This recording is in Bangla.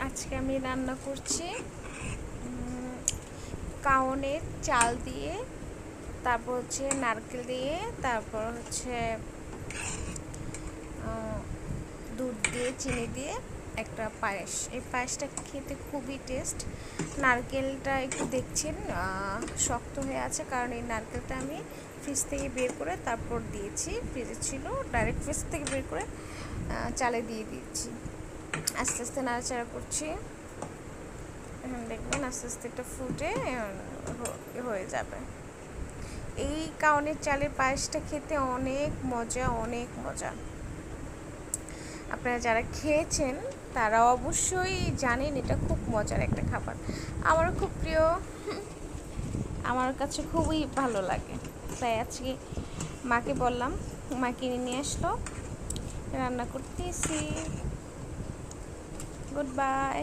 আজকে আমি রান্না করছি কাওনের চাল দিয়ে, তারপর হচ্ছে নারকেল দিয়ে, তারপর হচ্ছে দুধ দিয়ে, চিনি দিয়ে একটা পায়েস। এই পায়েসটা খেতে খুবই টেস্ট। নারকেলটা একটু দেখছেন শক্ত হয়ে আছে, কারণ এই নারকেলটা আমি ফ্রিজ থেকে বের করে তারপর দিয়েছি। ফ্রিজে ছিল, ডাইরেক্ট ফ্রিজ থেকে বের করে চালে দিয়ে দিয়েছি। আস্তে আস্তে নাড়াচাড়া করছি, এখন দেখবেন আস্তে আস্তে একটা ফুটে হয়ে যাবে। এই কাওনের চালের পায়েসটা খেতে অনেক মজা, অনেক মজা। আপনারা যারা খেয়েছেন তারা অবশ্যই জানেন এটা খুব মজার একটা খাবার। আমারও খুব প্রিয়, আমার কাছে খুবই ভালো লাগে। তাই আজকে মাকে বললাম, মা কিনে নিয়ে আসলো, রান্না করতেছি। Good bye.